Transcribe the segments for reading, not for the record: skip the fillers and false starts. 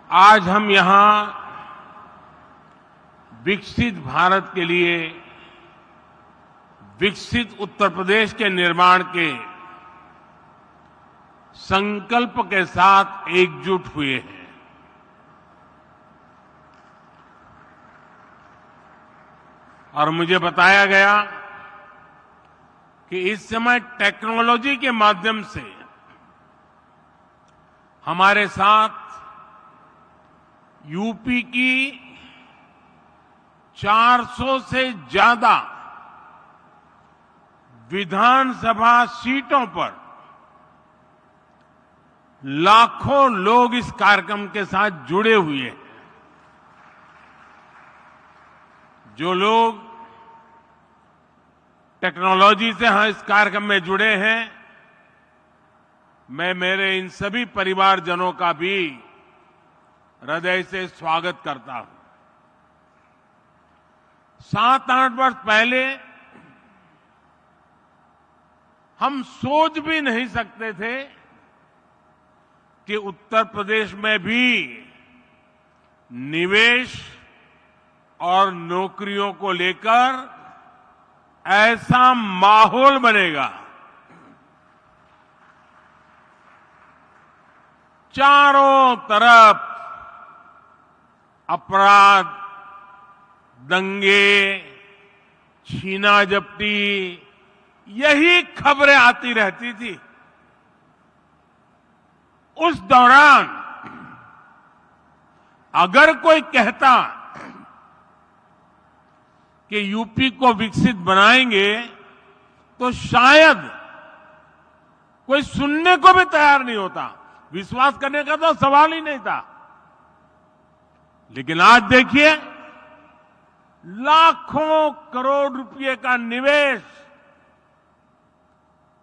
आज हम यहां विकसित भारत के लिए विकसित उत्तर प्रदेश के निर्माण के संकल्प के साथ एकजुट हुए हैं। और मुझे बताया गया कि इस समय टेक्नोलॉजी के माध्यम से हमारे साथ यूपी की 400 से ज्यादा विधानसभा सीटों पर लाखों लोग इस कार्यक्रम के साथ जुड़े हुए हैं। जो लोग टेक्नोलॉजी से इस कार्यक्रम में जुड़े हैं, मैं मेरे इन सभी परिवारजनों का भी हृदय से स्वागत करता हूं। 7-8 वर्ष पहले हम सोच भी नहीं सकते थे कि उत्तर प्रदेश में भी निवेश और नौकरियों को लेकर ऐसा माहौल बनेगा। चारों तरफ अपराध, दंगे, छीना झपटी, यही खबरें आती रहती थी। उस दौरान अगर कोई कहता कि यूपी को विकसित बनाएंगे तो शायद कोई सुनने को भी तैयार नहीं होता, विश्वास करने का तो सवाल ही नहीं था। लेकिन आज देखिए, लाखों करोड़ रुपए का निवेश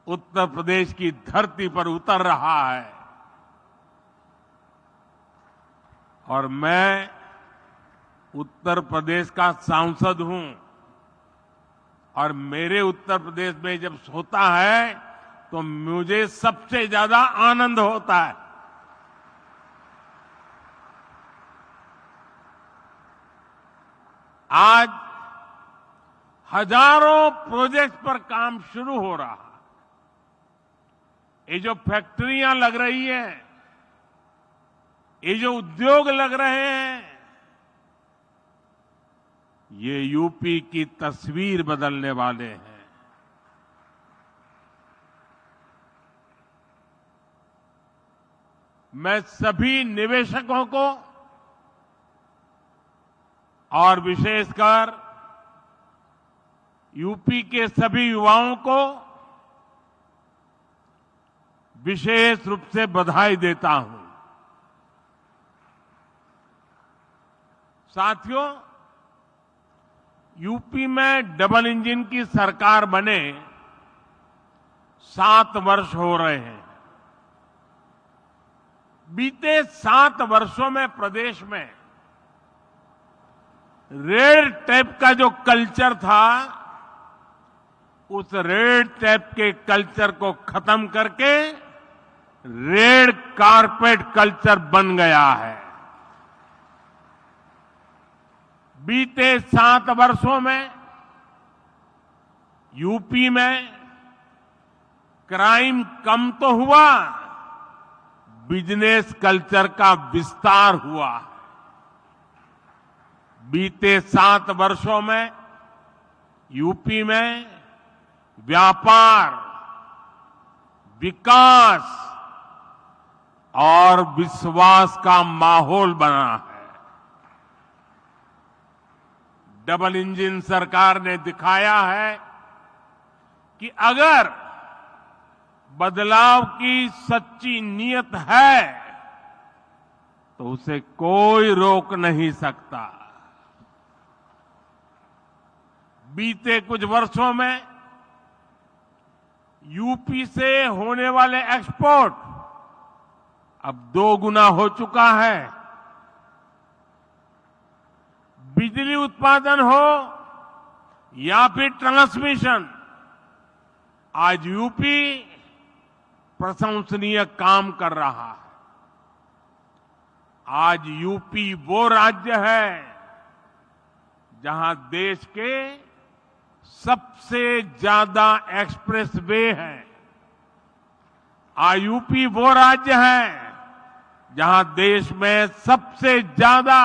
उत्तर प्रदेश की धरती पर उतर रहा है। और मैं उत्तर प्रदेश का सांसद हूं और मेरे उत्तर प्रदेश में जब होता है तो मुझे सबसे ज्यादा आनंद होता है। आज हजारों प्रोजेक्ट पर काम शुरू हो रहा है। ये जो फैक्ट्रियां लग रही हैं, ये जो उद्योग लग रहे हैं, ये यूपी की तस्वीर बदलने वाले हैं। मैं सभी निवेशकों को और विशेषकर यूपी के सभी युवाओं को विशेष रूप से बधाई देता हूं। साथियों, यूपी में डबल इंजन की सरकार बने 7 वर्ष हो रहे हैं। बीते 7 वर्षों में प्रदेश में रेड टेप का जो कल्चर था, उस रेड टेप के कल्चर को खत्म करके रेड कारपेट कल्चर बन गया है। बीते 7 वर्षों में यूपी में क्राइम कम तो हुआ, बिजनेस कल्चर का विस्तार हुआ। बीते 7 वर्षों में यूपी में व्यापार, विकास और विश्वास का माहौल बना है। डबल इंजन सरकार ने दिखाया है कि अगर बदलाव की सच्ची नीयत है तो उसे कोई रोक नहीं सकता। बीते कुछ वर्षों में यूपी से होने वाले एक्सपोर्ट अब 2 गुना हो चुका है। बिजली उत्पादन हो या फिर ट्रांसमिशन, आज यूपी प्रशंसनीय काम कर रहा है। आज यूपी वो राज्य है जहां देश के सबसे ज्यादा एक्सप्रेस वे हैं। आज यूपी वो राज्य है जहां देश में सबसे ज्यादा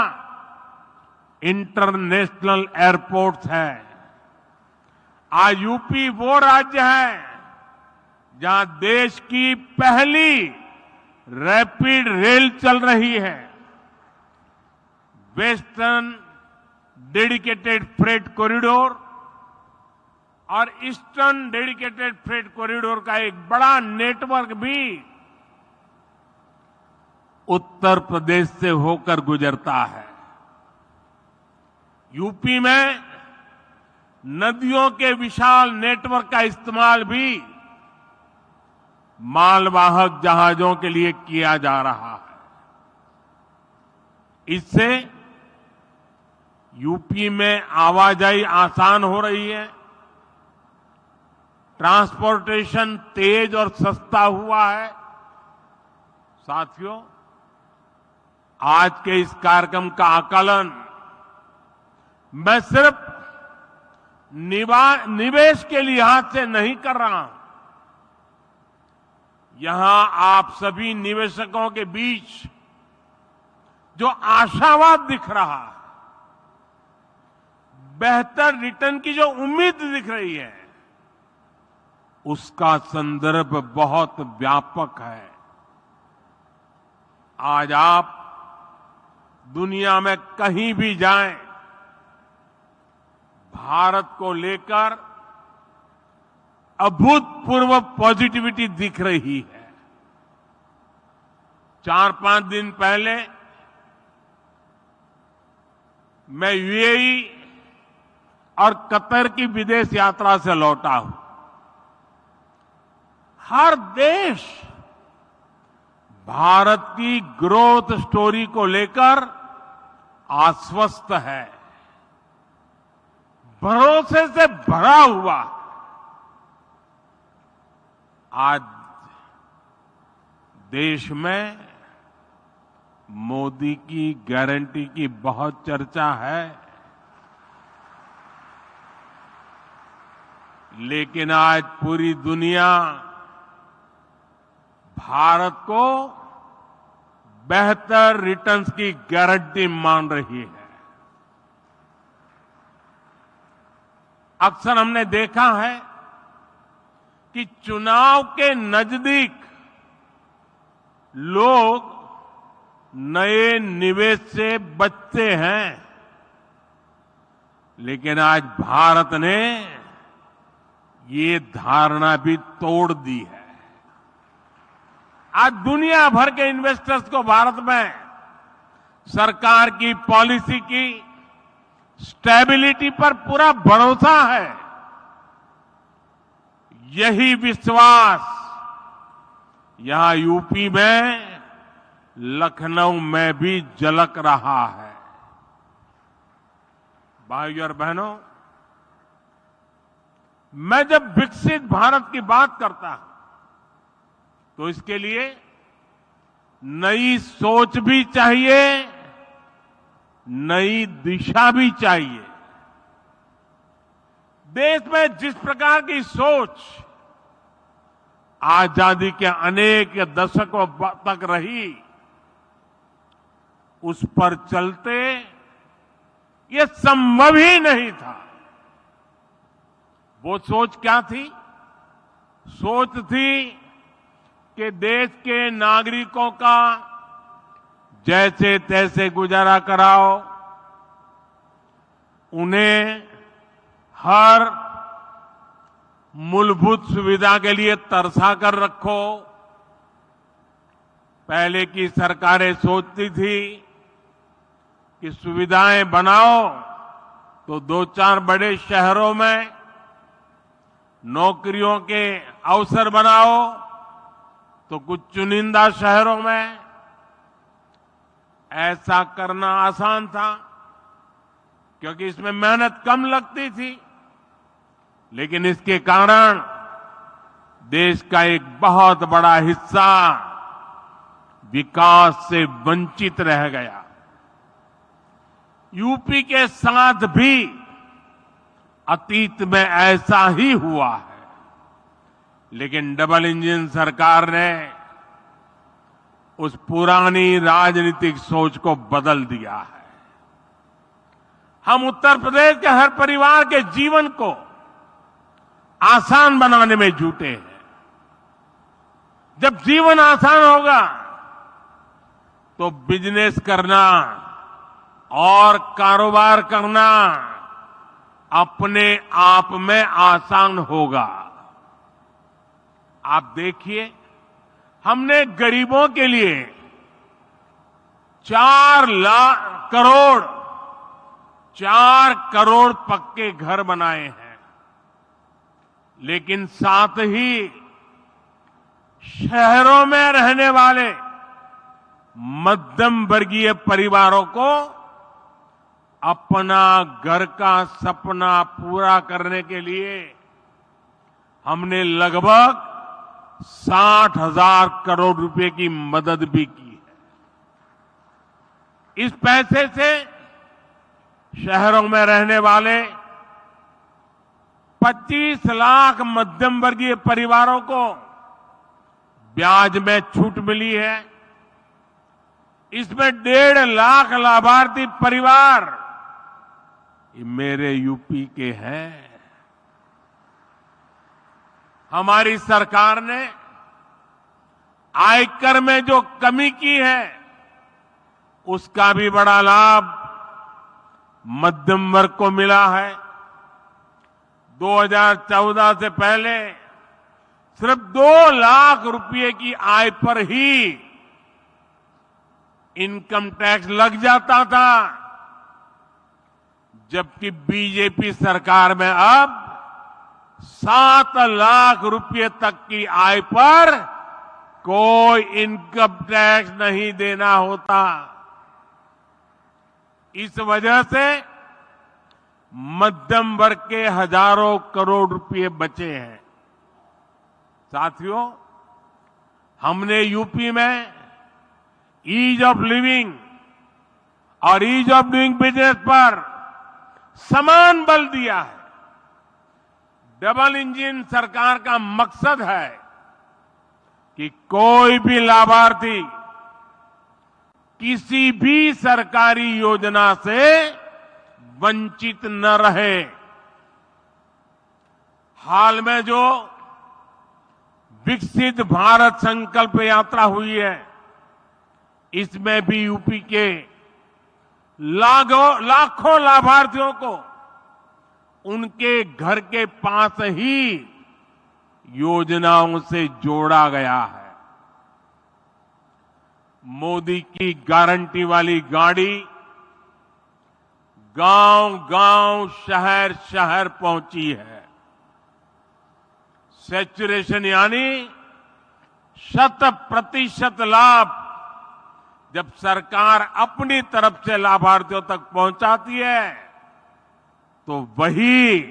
इंटरनेशनल एयरपोर्ट्स हैं। आज यूपी वो राज्य है जहां देश की पहली रैपिड रेल चल रही है। वेस्टर्न डेडिकेटेड फ्रेट कॉरिडोर और ईस्टर्न डेडिकेटेड फ्रेट कॉरिडोर का एक बड़ा नेटवर्क भी उत्तर प्रदेश से होकर गुजरता है। यूपी में नदियों के विशाल नेटवर्क का इस्तेमाल भी मालवाहक जहाजों के लिए किया जा रहा है। इससे यूपी में आवाजाही आसान हो रही है, ट्रांसपोर्टेशन तेज और सस्ता हुआ है। साथियों, आज के इस कार्यक्रम का आकलन मैं सिर्फ निवेश के लिहाज से नहीं कर रहा हूं। यहां आप सभी निवेशकों के बीच जो आशावाद दिख रहा है, बेहतर रिटर्न की जो उम्मीद दिख रही है, उसका संदर्भ बहुत व्यापक है। आज आप दुनिया में कहीं भी जाएं, भारत को लेकर अभूतपूर्व पॉजिटिविटी दिख रही है। 4-5 दिन पहले मैं यूएई और कतर की विदेश यात्रा से लौटा हूं। हर देश भारत की ग्रोथ स्टोरी को लेकर आश्वस्त है, भरोसे से भरा हुआ। आज देश में मोदी की गारंटी की बहुत चर्चा है, लेकिन आज पूरी दुनिया भारत को बेहतर रिटर्न्स की गारंटी मान रही है। अक्सर हमने देखा है कि चुनाव के नजदीक लोग नए निवेश से बचते हैं, लेकिन आज भारत ने ये धारणा भी तोड़ दी है। आज दुनिया भर के इन्वेस्टर्स को भारत में सरकार की पॉलिसी की स्टेबिलिटी पर पूरा भरोसा है। यही विश्वास यहां यूपी में, लखनऊ में भी झलक रहा है। भाइयों और बहनों, मैं जब विकसित भारत की बात करता हूं तो इसके लिए नई सोच भी चाहिए, नई दिशा भी चाहिए। देश में जिस प्रकार की सोच आजादी के अनेक दशकों तक रही, उस पर चलते ये संभव ही नहीं था। वो सोच क्या थी? सोच थी कि देश के नागरिकों का जैसे तैसे गुजारा कराओ, उन्हें हर मूलभूत सुविधा के लिए तरसा कर रखो। पहले की सरकारें सोचती थी कि सुविधाएं बनाओ तो 2-4 बड़े शहरों में नौकरियों के अवसर बनाओ तो कुछ चुनिंदा शहरों में। ऐसा करना आसान था क्योंकि इसमें मेहनत कम लगती थी, लेकिन इसके कारण देश का एक बहुत बड़ा हिस्सा विकास से वंचित रह गया। यूपी के साथ भी अतीत में ऐसा ही हुआ है, लेकिन डबल इंजन सरकार ने उस पुरानी राजनीतिक सोच को बदल दिया है। हम उत्तर प्रदेश के हर परिवार के जीवन को आसान बनाने में जुटे हैं। जब जीवन आसान होगा तो बिजनेस करना और कारोबार करना अपने आप में आसान होगा। आप देखिए, हमने गरीबों के लिए 4 करोड़ पक्के घर बनाए हैं, लेकिन साथ ही शहरों में रहने वाले मध्यम वर्गीय परिवारों को अपना घर का सपना पूरा करने के लिए हमने लगभग 60,000 करोड़ रुपए की मदद भी की है। इस पैसे से शहरों में रहने वाले 25 लाख मध्यम वर्गीय परिवारों को ब्याज में छूट मिली है। इसमें 1.5 लाख लाभार्थी परिवार ये मेरे यूपी के हैं। हमारी सरकार ने आयकर में जो कमी की है उसका भी बड़ा लाभ मध्यम वर्ग को मिला है। 2014 से पहले सिर्फ 2 लाख रुपए की आय पर ही इनकम टैक्स लग जाता था, जबकि बीजेपी सरकार में अब 7 लाख रुपए तक की आय पर कोई इनकम टैक्स नहीं देना होता। इस वजह से मध्यम वर्ग के हजारों करोड़ रुपए बचे हैं। साथियों, हमने यूपी में ईज ऑफ लिविंग और ईज ऑफ डूइंग बिजनेस पर समान बल दिया है। डबल इंजन सरकार का मकसद है कि कोई भी लाभार्थी किसी भी सरकारी योजना से वंचित न रहे। हाल में जो विकसित भारत संकल्प यात्रा हुई है, इसमें भी यूपी के लाखों लाभार्थियों को उनके घर के पास ही योजनाओं से जोड़ा गया है। मोदी की गारंटी वाली गाड़ी गांव-गांव, शहर-शहर पहुंची है। सैचुरेशन यानी 100% लाभ जब सरकार अपनी तरफ से लाभार्थियों तक पहुंचाती है तो वही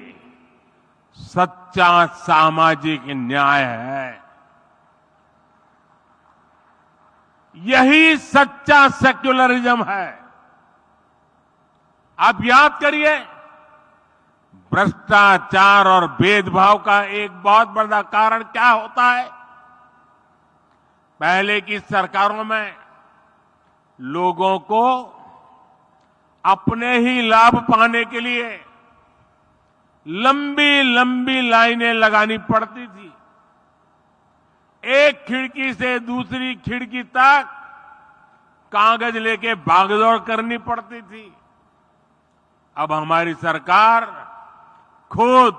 सच्चा सामाजिक न्याय है। यही सच्चा सेक्युलरिज्म है। आप याद करिए, भ्रष्टाचार और भेदभाव का एक बहुत बड़ा कारण क्या होता है। पहले की सरकारों में लोगों को अपने ही लाभ पाने के लिए लंबी लंबी लाइनें लगानी पड़ती थी। एक खिड़की से दूसरी खिड़की तक कागज लेके भागदौड़ करनी पड़ती थी। अब हमारी सरकार खुद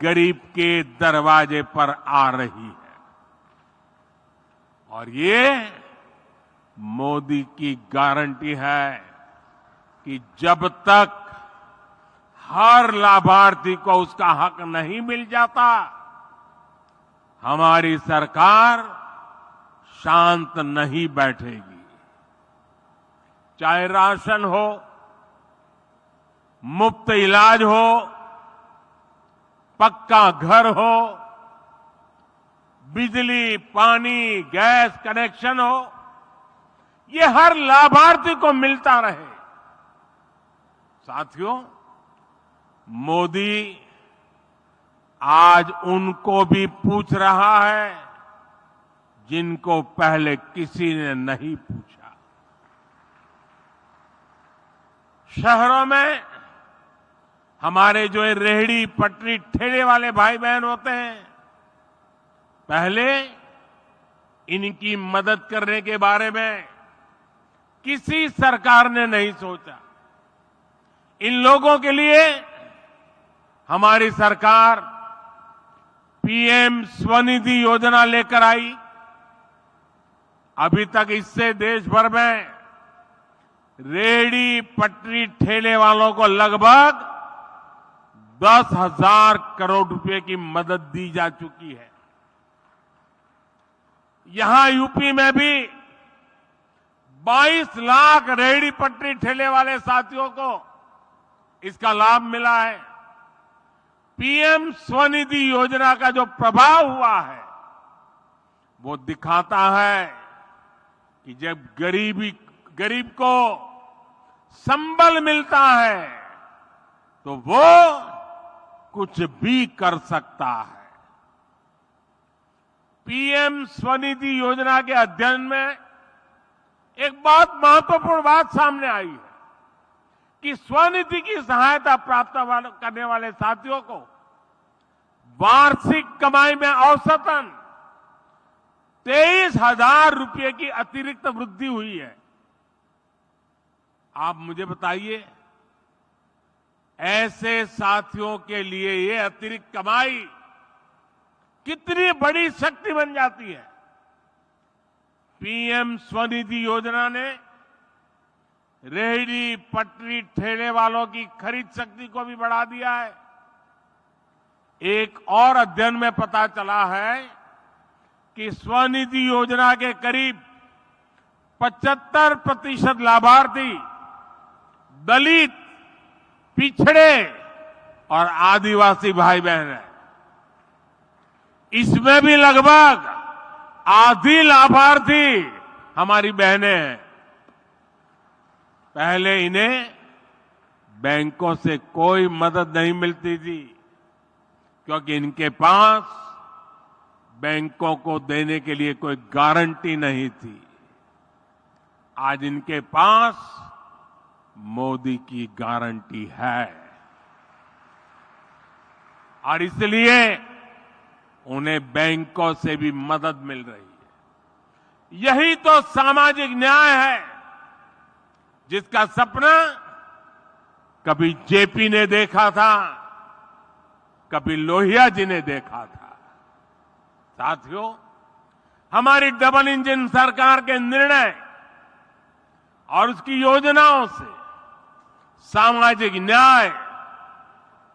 गरीब के दरवाजे पर आ रही है और ये मोदी की गारंटी है कि जब तक हर लाभार्थी को उसका हक नहीं मिल जाता, हमारी सरकार शांत नहीं बैठेगी। चाहे राशन हो, मुफ्त इलाज हो, पक्का घर हो, बिजली, पानी, गैस कनेक्शन हो, ये हर लाभार्थी को मिलता रहे। साथियों, मोदी आज उनको भी पूछ रहा है जिनको पहले किसी ने नहीं पूछा। शहरों में हमारे जो रेहड़ी पटरी ठेले वाले भाई बहन होते हैं, पहले इनकी मदद करने के बारे में किसी सरकार ने नहीं सोचा। इन लोगों के लिए हमारी सरकार पीएम स्वनिधि योजना लेकर आई। अभी तक इससे देश भर में रेहड़ी पटरी ठेले वालों को लगभग 10,000 करोड़ रुपए की मदद दी जा चुकी है। यहां यूपी में भी 22 लाख रेहड़ी पटरी ठेले वाले साथियों को इसका लाभ मिला है। पीएम स्वनिधि योजना का जो प्रभाव हुआ है वो दिखाता है कि जब गरीब को संबल मिलता है तो वो कुछ भी कर सकता है। पीएम स्वनिधि योजना के अध्ययन में एक बहुत महत्वपूर्ण बात सामने आई है कि स्वनिधि की सहायता प्राप्त करने वाले साथियों को वार्षिक कमाई में औसतन 23,000 रुपये की अतिरिक्त वृद्धि हुई है। आप मुझे बताइए, ऐसे साथियों के लिए ये अतिरिक्त कमाई कितनी बड़ी शक्ति बन जाती है। पीएम स्वनिधि योजना ने रेहड़ी पटरी ठेले वालों की खरीद शक्ति को भी बढ़ा दिया है। एक और अध्ययन में पता चला है कि स्वनिधि योजना के करीब 75% लाभार्थी दलित, पिछड़े और आदिवासी भाई बहन हैं। इसमें भी लगभग आधी लाभार्थी हमारी बहनें हैं। पहले इन्हें बैंकों से कोई मदद नहीं मिलती थी क्योंकि इनके पास बैंकों को देने के लिए कोई गारंटी नहीं थी। आज इनके पास मोदी की गारंटी है और इसलिए उन्हें बैंकों से भी मदद मिल रही है। यही तो सामाजिक न्याय है जिसका सपना कभी जेपी ने देखा था, कभी लोहिया जी ने देखा था। साथियों, हमारी डबल इंजन सरकार के निर्णय और उसकी योजनाओं से सामाजिक न्याय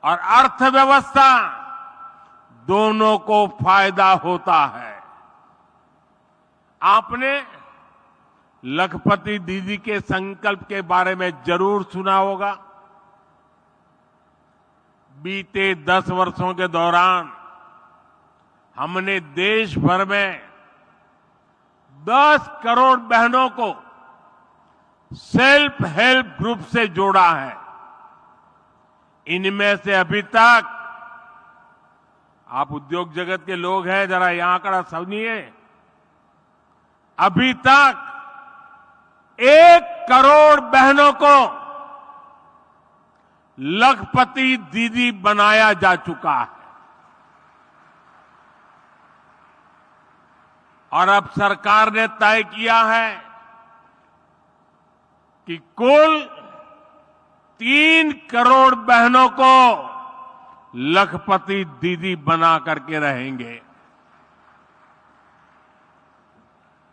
और अर्थव्यवस्था दोनों को फायदा होता है। आपने लखपति दीदी के संकल्प के बारे में जरूर सुना होगा। बीते 10 वर्षों के दौरान हमने देश भर में 10 करोड़ बहनों को सेल्फ हेल्प ग्रुप से जोड़ा है। इनमें से अभी तक, आप उद्योग जगत के लोग हैं, जरा यह आंकड़ा सुनिए, अभी तक 1 करोड़ बहनों को लखपति दीदी बनाया जा चुका है। और अब सरकार ने तय किया है कि कुल 3 करोड़ बहनों को लखपति दीदी बना करके रहेंगे।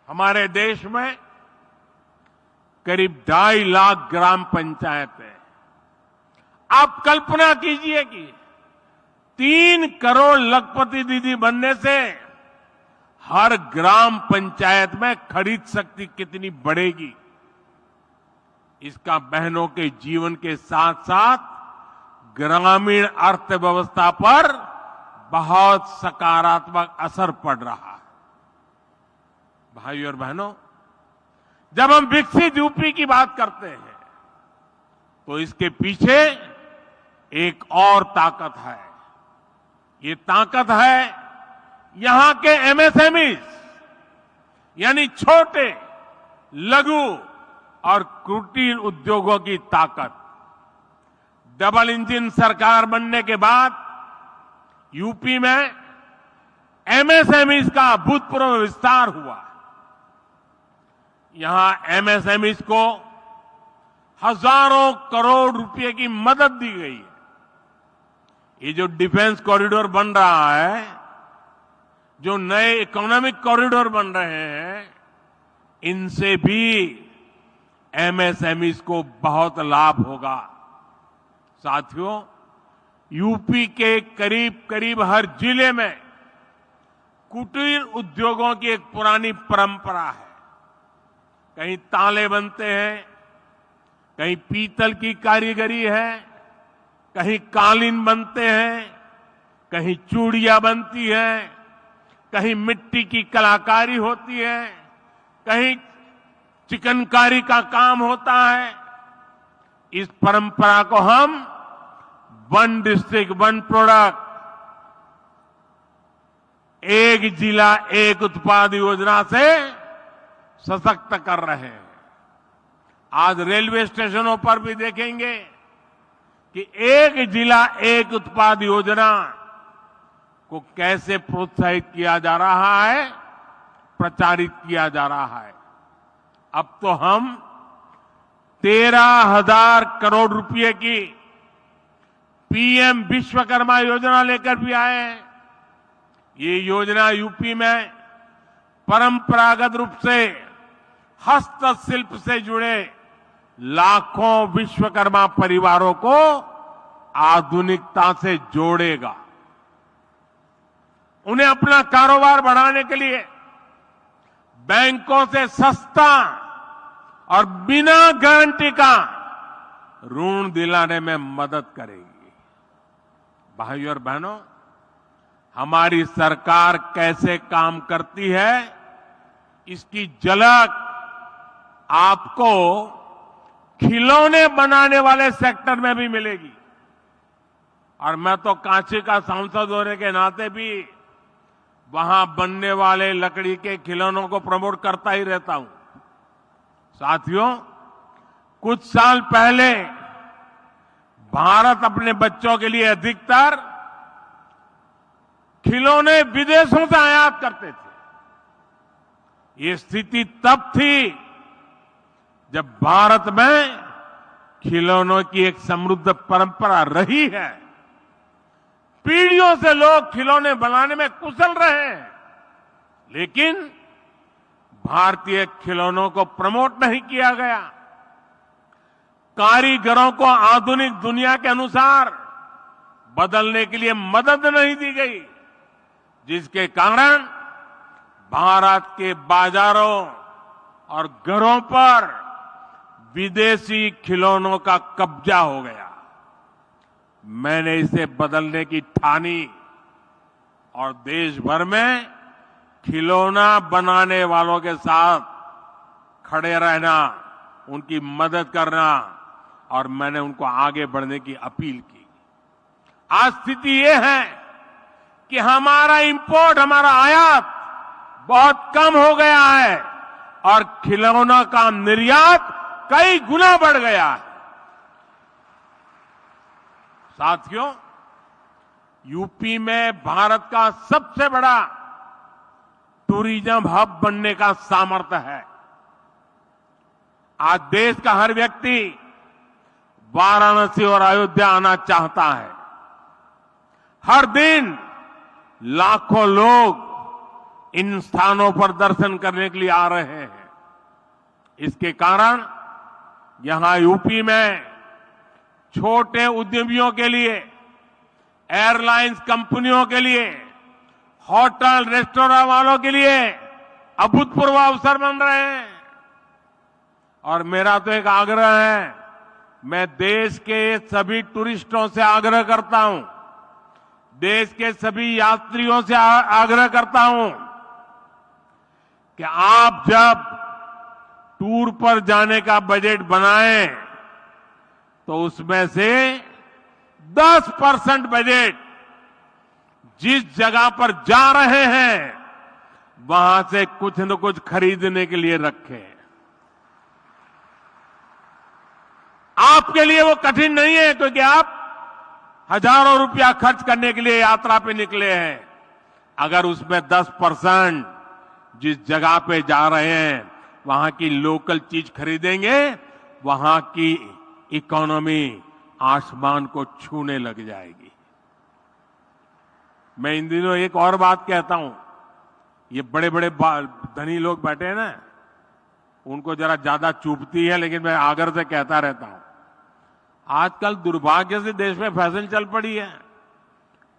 हमारे देश में करीब 2.5 लाख ग्राम पंचायतें। आप कल्पना कीजिए कि 3 करोड़ लखपति दीदी बनने से हर ग्राम पंचायत में खरीद शक्ति कितनी बढ़ेगी। इसका बहनों के जीवन के साथ साथ ग्रामीण अर्थव्यवस्था पर बहुत सकारात्मक असर पड़ रहा है। भाइयों और बहनों, जब हम विकसित यूपी की बात करते हैं तो इसके पीछे एक और ताकत है। ये ताकत है यहां के एमएसएमई, यानी छोटे, लघु और कुटीर उद्योगों की ताकत। डबल इंजन सरकार बनने के बाद यूपी में एमएसएमई का अभूतपूर्व विस्तार हुआ। यहां एमएसएमई को हजारों करोड़ रुपए की मदद दी गई है। ये जो डिफेंस कॉरिडोर बन रहा है, जो नए इकोनॉमिक कॉरिडोर बन रहे हैं, इनसे भी एमएसएमई को बहुत लाभ होगा। साथियों, यूपी के करीब करीब हर जिले में कुटीर उद्योगों की एक पुरानी परंपरा है। कहीं ताले बनते हैं, कहीं पीतल की कारीगरी है, कहीं कालीन बनते हैं, कहीं चूड़ियां बनती हैं, कहीं मिट्टी की कलाकारी होती है, कहीं चिकनकारी का काम होता है। इस परंपरा को हम वन डिस्ट्रिक्ट वन प्रोडक्ट, एक जिला एक उत्पाद योजना से सशक्त कर रहे हैं। आज रेलवे स्टेशनों पर भी देखेंगे कि एक जिला एक उत्पाद योजना को कैसे प्रोत्साहित किया जा रहा है, प्रचारित किया जा रहा है। अब तो हम 13,000 करोड़ रुपए की पीएम विश्वकर्मा योजना लेकर भी आए हैं। ये योजना यूपी में परंपरागत रूप से हस्तशिल्प से जुड़े लाखों विश्वकर्मा परिवारों को आधुनिकता से जोड़ेगा। उन्हें अपना कारोबार बढ़ाने के लिए बैंकों से सस्ता और बिना गारंटी का ऋण दिलाने में मदद करेगी। भाइयों और बहनों, हमारी सरकार कैसे काम करती है, इसकी झलक आपको खिलौने बनाने वाले सेक्टर में भी मिलेगी। और मैं तो कांची का सांसद होने के नाते भी वहां बनने वाले लकड़ी के खिलौनों को प्रमोट करता ही रहता हूं। साथियों, कुछ साल पहले भारत अपने बच्चों के लिए अधिकतर खिलौने विदेशों से आयात करते थे। ये स्थिति तब थी जब भारत में खिलौनों की एक समृद्ध परंपरा रही है। पीढ़ियों से लोग खिलौने बनाने में कुशल रहे हैं, लेकिन भारतीय खिलौनों को प्रमोट नहीं किया गया। कारीगरों को आधुनिक दुनिया के अनुसार बदलने के लिए मदद नहीं दी गई, जिसके कारण भारत के बाजारों और घरों पर विदेशी खिलौनों का कब्जा हो गया। मैंने इसे बदलने की ठानी और देश भर में खिलौना बनाने वालों के साथ खड़े रहना, उनकी मदद करना और मैंने उनको आगे बढ़ने की अपील की। आज स्थिति ये है कि हमारा इंपोर्ट, हमारा आयात बहुत कम हो गया है और खिलौना का निर्यात कई गुना बढ़ गया है। साथियों, यूपी में भारत का सबसे बड़ा टूरिज्म हब बनने का सामर्थ्य है। आज देश का हर व्यक्ति वाराणसी और अयोध्या आना चाहता है। हर दिन लाखों लोग इन स्थानों पर दर्शन करने के लिए आ रहे हैं। इसके कारण यहां यूपी में छोटे उद्यमियों के लिए, एयरलाइंस कंपनियों के लिए, होटल रेस्टोरेंट वालों के लिए अभूतपूर्व अवसर बन रहे हैं। और मेरा तो एक आग्रह है, मैं देश के सभी टूरिस्टों से आग्रह करता हूं, देश के सभी यात्रियों से आग्रह करता हूं कि आप जब टूर पर जाने का बजट बनाएं तो उसमें से 10% बजट जिस जगह पर जा रहे हैं वहां से कुछ न कुछ खरीदने के लिए रखें। आपके लिए वो कठिन नहीं है क्योंकि आप हजारों रुपया खर्च करने के लिए यात्रा पे निकले हैं। अगर उसमें 10% जिस जगह पे जा रहे हैं वहां की लोकल चीज खरीदेंगे, वहां की इकोनॉमी आसमान को छूने लग जाएगी। मैं इन दिनों एक और बात कहता हूं, ये बड़े बड़े धनी लोग बैठे हैं ना, उनको जरा ज्यादा चुभती है, लेकिन मैं आग्रह से कहता रहता हूं। आजकल दुर्भाग्य से देश में फैशन चल पड़ी है,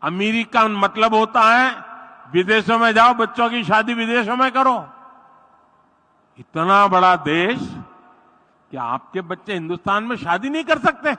अमीरी का मतलब होता है विदेशों में जाओ, बच्चों की शादी विदेशों में करो। इतना बड़ा देश, क्या आपके बच्चे हिंदुस्तान में शादी नहीं कर सकते?